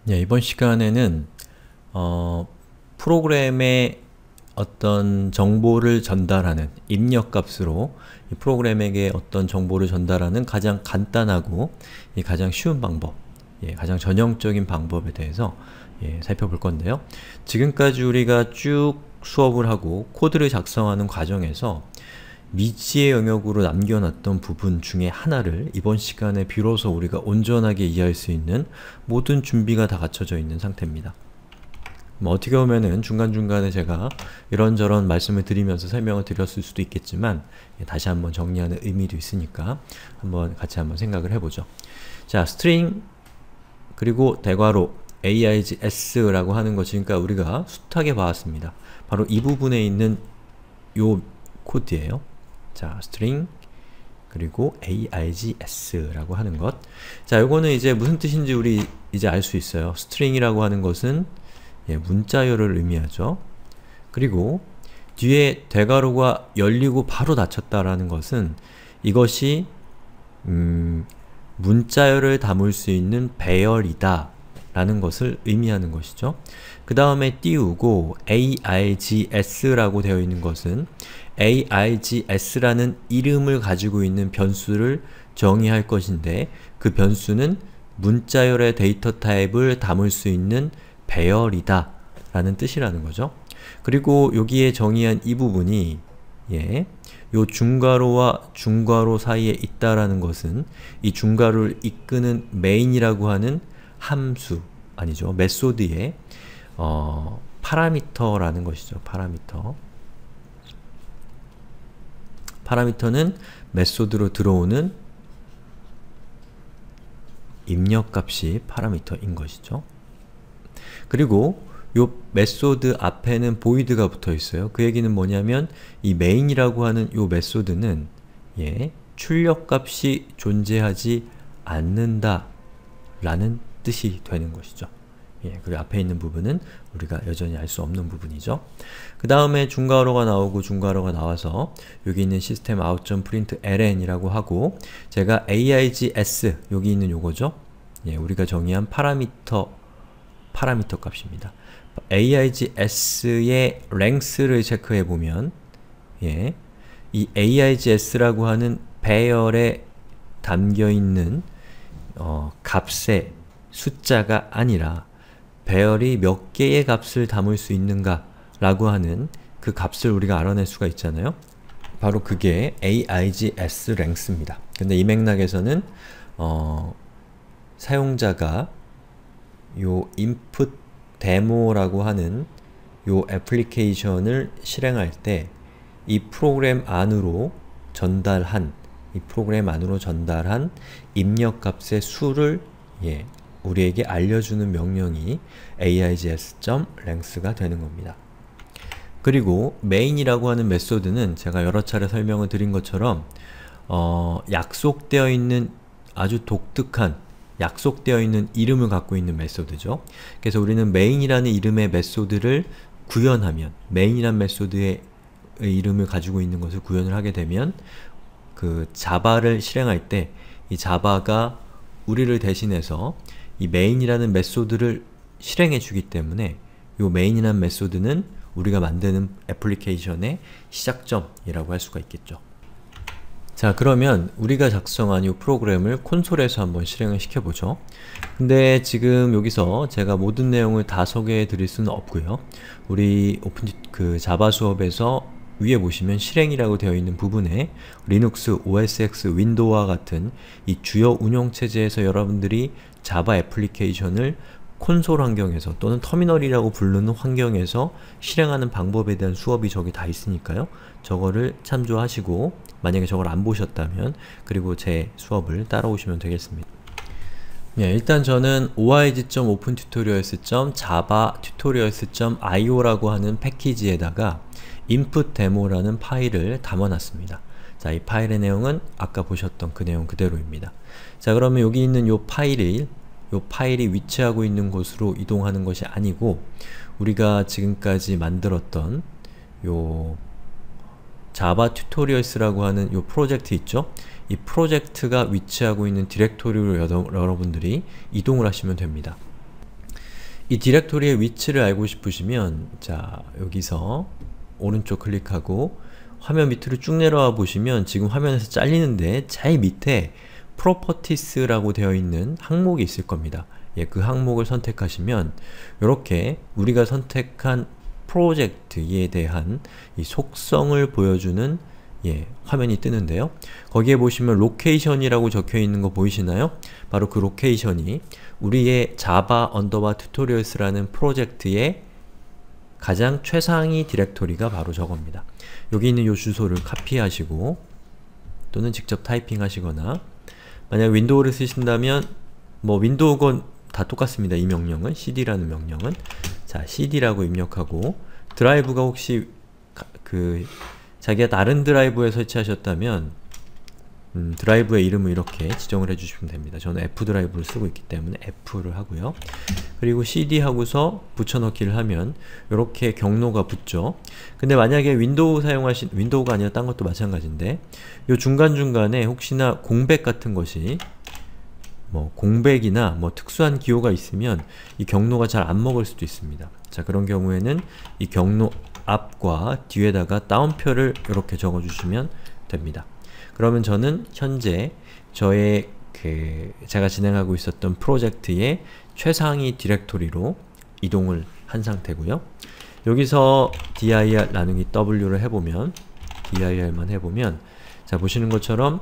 이번 시간에는 프로그램에 어떤 정보를 전달하는 입력값으로 이 프로그램에게 어떤 정보를 전달하는 가장 간단하고 가장 쉬운 방법, 가장 전형적인 방법에 대해서 살펴볼 건데요. 지금까지 우리가 쭉 수업을 하고 코드를 작성하는 과정에서 미지의 영역으로 남겨놨던 부분 중에 하나를 이번 시간에 비로소 우리가 온전하게 이해할 수 있는 모든 준비가 다 갖춰져 있는 상태입니다. 어떻게 보면은 중간중간에 제가 이런저런 말씀을 드리면서 설명을 드렸을 수도 있겠지만 다시 한번 정리하는 의미도 있으니까 같이 한번 생각을 해보죠. 자, string 그리고 대괄호 AIGS라고 하는 것 지금까지 우리가 숱하게 봐왔습니다. 바로 이 부분에 있는 요 코드예요. 자, string 그리고 AIGS라고 하는 것. 자, 요거는 이제 무슨 뜻인지 우리 이제 알 수 있어요. string이라고 하는 것은 문자열을 의미하죠. 그리고 뒤에 대괄호가 열리고 바로 닫혔다라는 것은 이것이 문자열을 담을 수 있는 배열이다 라는 것을 의미하는 것이죠. 그 다음에 띄우고 AIGS라고 되어 있는 것은 AIGS라는 이름을 가지고 있는 변수를 정의할 것인데 그 변수는 문자열의 데이터 타입을 담을 수 있는 배열이다 라는 뜻이라는 거죠. 그리고 여기에 정의한 이 부분이 요 중괄호와 중괄호 사이에 있다라는 것은 이 중괄호를 이끄는 main이라고 하는 함수, 아니죠, 메소드의 파라미터라는 것이죠. 파라미터는 메소드로 들어오는 입력값이 파라미터인 것이죠. 그리고 요 메소드 앞에는 void가 붙어 있어요. 그 얘기는 뭐냐면 이 main이라고 하는 요 메소드는 출력값이 존재하지 않는다 라는 뜻이 되는 것이죠. 그리고 앞에 있는 부분은 우리가 여전히 알 수 없는 부분이죠. 그 다음에 중괄호가 나오고 중괄호가 나와서 여기 있는 system out.println 이라고 하고 제가 AIGS 여기 있는 요거죠. 우리가 정의한 파라미터 값입니다. AIGS의 length를 체크해보면 이 AIGS라고 하는 배열에 담겨있는 값의 숫자가 아니라 배열이 몇 개의 값을 담을 수 있는가 라고 하는 그 값을 우리가 알아낼 수가 있잖아요. 바로 그게 AIGS length입니다. 근데 이 맥락에서는 사용자가 요 input demo라고 하는 요 애플리케이션을 실행할 때 이 프로그램 안으로 전달한 입력값의 수를 우리에게 알려주는 명령이 AIGS.length가 되는 겁니다. 그리고 main이라고 하는 메소드는 제가 여러 차례 설명을 드린 것처럼 약속되어 있는 아주 독특한 약속되어 있는 이름을 갖고 있는 메소드죠. 그래서 우리는 main이라는 이름의 메소드를 구현하면 main이라는 메소드의 이름을 가지고 있는 것을 구현을 하게 되면 그 자바를 실행할 때 이 자바가 우리를 대신해서 이 main이라는 메소드를 실행해 주기 때문에 이 main이라는 메소드는 우리가 만드는 애플리케이션의 시작점이라고 할 수가 있겠죠. 자, 그러면 우리가 작성한 이 프로그램을 콘솔에서 한번 실행을 시켜보죠. 근데 지금 여기서 제가 모든 내용을 다 소개해 드릴 수는 없고요. 우리 자바 수업에서 위에 보시면 실행이라고 되어 있는 부분에 리눅스, OSX, 윈도우와 같은 이 주요 운영체제에서 여러분들이 자바 애플리케이션을 콘솔 환경에서 또는 터미널이라고 부르는 환경에서 실행하는 방법에 대한 수업이 저기 다 있으니까요. 저거를 참조하시고 만약에 저걸 안 보셨다면 그리고 제 수업을 따라오시면 되겠습니다. 일단 저는 org.opentutorials.java-tutorials.io 라고 하는 패키지에다가 input-demo라는 파일을 담아놨습니다. 자, 이 파일의 내용은 아까 보셨던 그 내용 그대로입니다. 자, 그러면 여기 있는 요 파일이 위치하고 있는 곳으로 이동하는 것이 아니고 우리가 지금까지 만들었던 요 자바 튜토리얼스라고 하는 요 프로젝트 있죠? 이 프로젝트가 위치하고 있는 디렉토리로 여러분들이 이동을 하시면 됩니다. 이 디렉토리의 위치를 알고 싶으시면 자, 여기서 오른쪽 클릭하고 화면 밑으로 쭉 내려와 보시면 지금 화면에서 잘리는데 제일 밑에 Properties라고 되어 있는 항목이 있을 겁니다. 예, 그 항목을 선택하시면 이렇게 우리가 선택한 프로젝트에 대한 이 속성을 보여주는 화면이 뜨는데요. 거기에 보시면 로케이션이라고 적혀 있는 거 보이시나요? 바로 그 로케이션이 우리의 Java Tutorials라는 프로젝트의 가장 최상위 디렉토리가 바로 저겁니다. 여기 있는 이 주소를 카피하시고 또는 직접 타이핑 하시거나 만약 윈도우를 쓰신다면 뭐 윈도우건 다 똑같습니다. 이 명령은 cd라는 명령은 자 cd라고 입력하고 드라이브가 혹시 자기가 다른 드라이브에 설치하셨다면 드라이브의 이름을 이렇게 지정을 해주시면 됩니다. 저는 F 드라이브를 쓰고 있기 때문에 F를 하고요. 그리고 CD 하고서 붙여넣기를 하면 이렇게 경로가 붙죠. 근데 만약에 윈도우가 아니라 딴 것도 마찬가지인데 요 중간중간에 혹시나 공백 같은 것이 뭐 공백이나 뭐 특수한 기호가 있으면 이 경로가 잘 안 먹을 수도 있습니다. 자, 그런 경우에는 이 경로 앞과 뒤에다가 따옴표를 이렇게 적어주시면 됩니다. 그러면 저는 현재 저의 제가 진행하고 있었던 프로젝트의 최상위 디렉토리로 이동을 한 상태고요. 여기서 dir 나누기 w를 해보면 dir만 해보면 자, 보시는 것처럼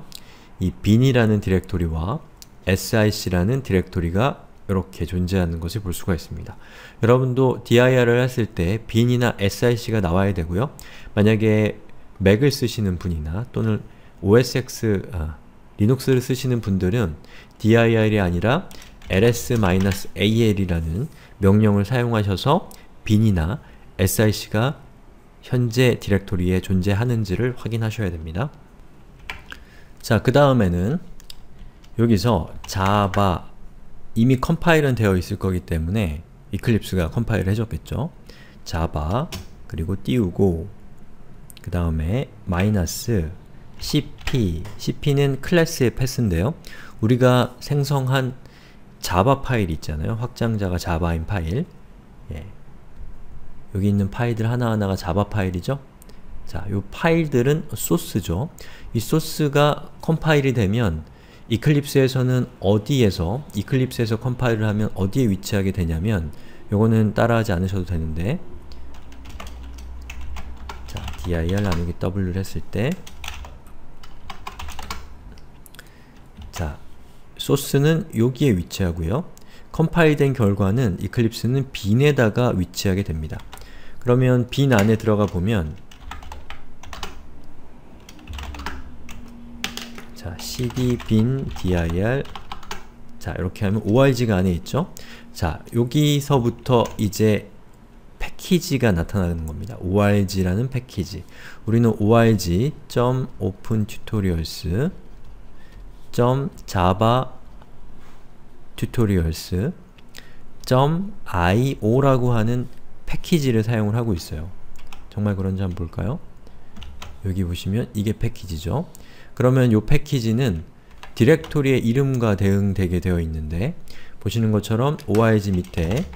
이 bin이라는 디렉토리와 sic라는 디렉토리가 이렇게 존재하는 것을 볼 수가 있습니다. 여러분도 dir을 했을 때 bin이나 sic가 나와야 되고요. 만약에 맥을 쓰시는 분이나 또는 리눅스를 쓰시는 분들은 dir이 아니라 ls-al이라는 명령을 사용하셔서 bin이나 sic가 현재 디렉토리에 존재하는지를 확인하셔야 됩니다. 자, 그 다음에는 여기서 java 이미 컴파일은 되어 있을 거기 때문에 이클립스가 컴파일을 해줬겠죠. java 그리고 띄우고 그 다음에 마이너스 cp는 클래스의 패스인데요. 우리가 생성한 자바 파일 있잖아요. 확장자가 자바인 파일. 여기 있는 파일들 하나하나가 자바 파일이죠. 자, 요 파일들은 소스죠. 이 소스가 컴파일이 되면 이클립스에서는 이클립스에서 컴파일을 하면 어디에 위치하게 되냐면 요거는 따라하지 않으셔도 되는데 자, dir 나누기 w를 했을 때 자, 소스는 여기에 위치하고요. 컴파일된 결과는 이클립스는 bin에다가 위치하게 됩니다. 그러면 bin 안에 들어가 보면 자, cd bin dir 자, 이렇게 하면 org가 안에 있죠? 자, 여기서부터 이제 패키지가 나타나는 겁니다. org라는 패키지. 우리는 org.opentutorials .java tutorials .io라고 하는 패키지를 사용을 하고 있어요. 정말 그런지 한번 볼까요? 여기 보시면 이게 패키지죠. 그러면 이 패키지는 디렉토리의 이름과 대응되게 되어 있는데 보시는 것처럼 org 밑에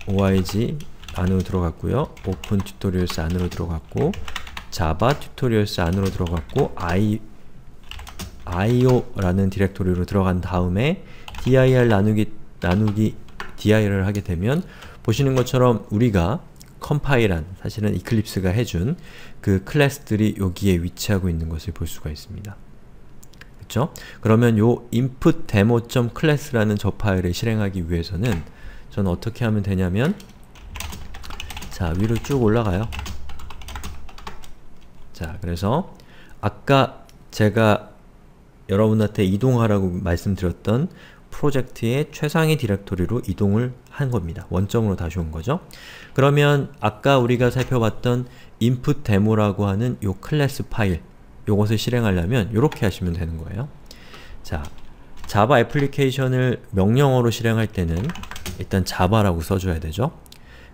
org 안으로 들어갔고요. open tutorials 안으로 들어갔고 java tutorials 안으로 들어갔고 io라는 디렉토리로 들어간 다음에 dir 나누기 dir을 하게 되면 보시는 것처럼 우리가 컴파일한, 사실은 이클립스가 해준 그 클래스들이 여기에 위치하고 있는 것을 볼 수가 있습니다. 그쵸? 그러면 요 input-demo.class라는 저 파일을 실행하기 위해서는 저는 어떻게 하면 되냐면 자, 위로 쭉 올라가요. 자, 그래서 아까 제가 여러분한테 이동하라고 말씀드렸던 프로젝트의 최상위 디렉토리로 이동을 한 겁니다. 원점으로 다시 온 거죠. 그러면 아까 우리가 살펴봤던 input-demo라고 하는 요 클래스 파일, 요것을 실행하려면 요렇게 하시면 되는 거예요. 자, 자바 애플리케이션을 명령어로 실행할 때는 일단 자바라고 써줘야 되죠.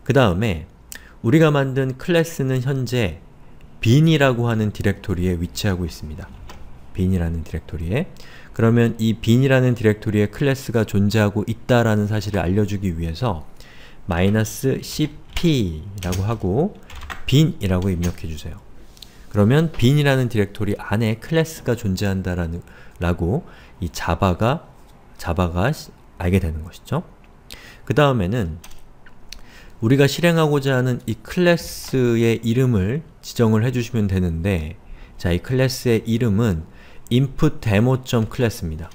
그 다음에 우리가 만든 클래스는 현재 bin이라고 하는 디렉토리에 위치하고 있습니다. bin이라는 디렉토리에. 그러면 이 bin이라는 디렉토리에 클래스가 존재하고 있다라는 사실을 알려주기 위해서 -cp라고 하고 bin이라고 입력해주세요. 그러면 bin이라는 디렉토리 안에 클래스가 존재한다라는 라고 이 자바가 알게 되는 것이죠. 그 다음에는 우리가 실행하고자 하는 이 클래스의 이름을 지정을 해주시면 되는데, 자, 이 클래스의 이름은 inputDemo.class입니다.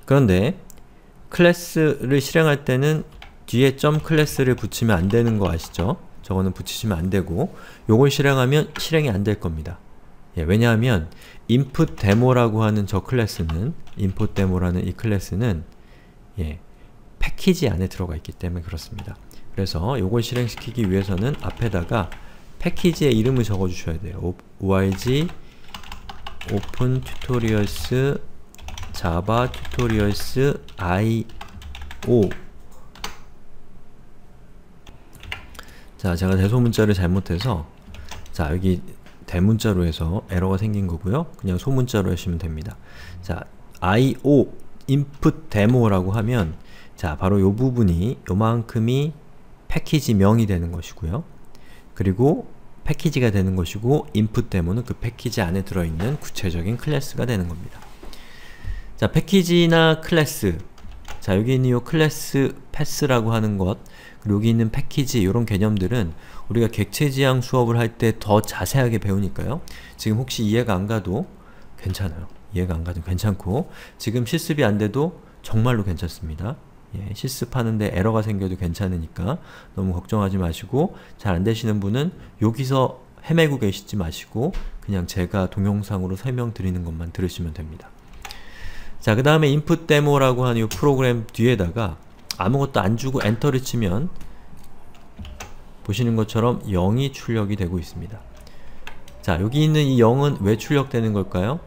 그런데 클래스를 실행할 때는 뒤에 .class를 붙이면 안 되는 거 아시죠? 저거는 붙이시면 안 되고, 요걸 실행하면 실행이 안 될 겁니다. 예, 왜냐하면 inputDemo라고 하는 저 클래스는, inputDemo라는 이 클래스는 패키지 안에 들어가 있기 때문에 그렇습니다. 그래서 요걸 실행시키기 위해서는 앞에다가 패키지의 이름을 적어 주셔야 돼요. org open tutorials java tutorials io. 자, 제가 대소문자를 잘못해서, 자, 여기 대문자로 해서 에러가 생긴 거고요. 그냥 소문자로 하시면 됩니다. 자, io input demo라고 하면, 자, 바로 요 부분이 요만큼이 패키지명이 되는 것이고요. 그리고 패키지가 되는 것이고, input demo는 그 패키지 안에 들어있는 구체적인 클래스가 되는 겁니다. 자, 패키지나 클래스, 자, 여기 있는 요 클래스 패스라고 하는 것, 그리고 여기 있는 패키지, 이런 개념들은 우리가 객체지향 수업을 할 때 더 자세하게 배우니까요. 지금 혹시 이해가 안 가도 괜찮아요. 이해가 안 가도 괜찮고, 지금 실습이 안 돼도 정말로 괜찮습니다. 예, 실습하는데 에러가 생겨도 괜찮으니까 너무 걱정하지 마시고, 잘 안 되시는 분은 여기서 헤매고 계시지 마시고 그냥 제가 동영상으로 설명드리는 것만 들으시면 됩니다. 자, 그 다음에 inputDemo라고 하는 이 프로그램 뒤에다가 아무것도 안 주고 엔터를 치면 보시는 것처럼 0이 출력이 되고 있습니다. 자, 여기 있는 이 0은 왜 출력되는 걸까요?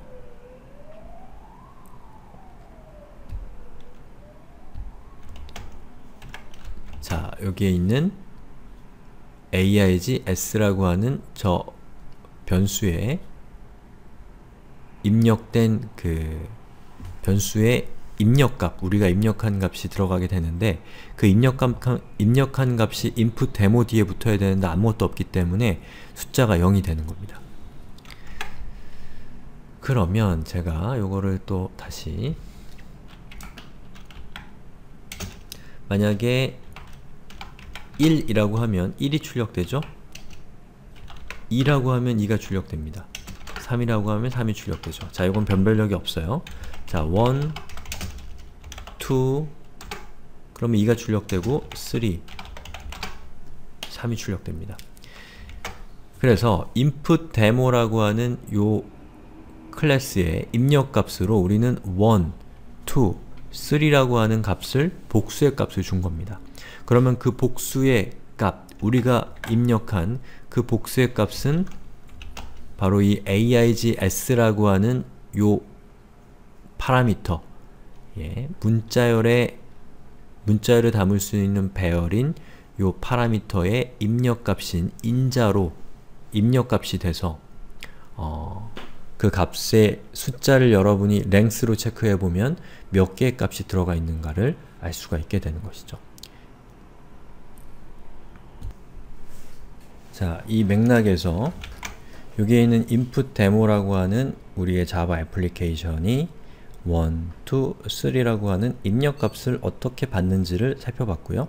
자, 여기에 있는 AIGS라고 하는 저 변수에 입력된 그 변수의 입력값, 우리가 입력한 값이 들어가게 되는데, 그 입력한 값이 input demo 뒤에 붙어야 되는데 아무것도 없기 때문에 숫자가 0이 되는 겁니다. 그러면 제가 요거를 또 다시, 만약에 1이라고 하면 1이 출력되죠? 2라고 하면 2가 출력됩니다. 3이라고 하면 3이 출력되죠. 자, 이건 변별력이 없어요. 자, 1, 2, 그러면 2가 출력되고 3, 3이 출력됩니다. 그래서 inputDemo라고 하는 요 클래스의 입력값으로 우리는 1, 2, 3라고 하는 값을, 복수의 값을 준 겁니다. 그러면 그 복수의 값, 우리가 입력한 그 복수의 값은 바로 이 AIGS라고 하는 요 파라미터, 문자열을 담을 수 있는 배열인 요 파라미터의 입력값인 인자로 입력값이 돼서 그 값의 숫자를 여러분이 length로 체크해보면 몇 개의 값이 들어가 있는가를 알 수가 있게 되는 것이죠. 자, 이 맥락에서 여기에 있는 inputDemo라고 하는 우리의 자바 애플리케이션이 1, 2, 3라고 하는 입력값을 어떻게 받는지를 살펴봤고요.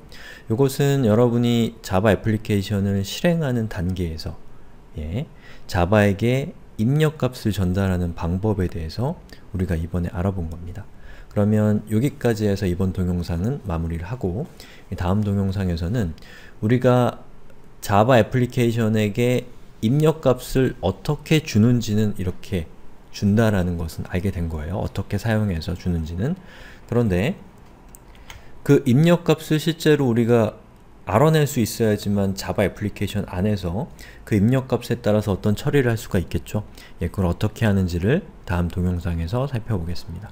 이것은 여러분이 자바 애플리케이션을 실행하는 단계에서 자바에게 입력값을 전달하는 방법에 대해서 우리가 이번에 알아본 겁니다. 그러면 여기까지 해서 이번 동영상은 마무리를 하고, 다음 동영상에서는 우리가 자바 애플리케이션에게 입력값을 어떻게 주는지는 이렇게 준다라는 것은 알게 된 거예요. 어떻게 사용해서 주는지는. 그런데 그 입력값을 실제로 우리가 알아낼 수 있어야지만 자바 애플리케이션 안에서 그 입력값에 따라서 어떤 처리를 할 수가 있겠죠. 그걸 어떻게 하는지를 다음 동영상에서 살펴보겠습니다.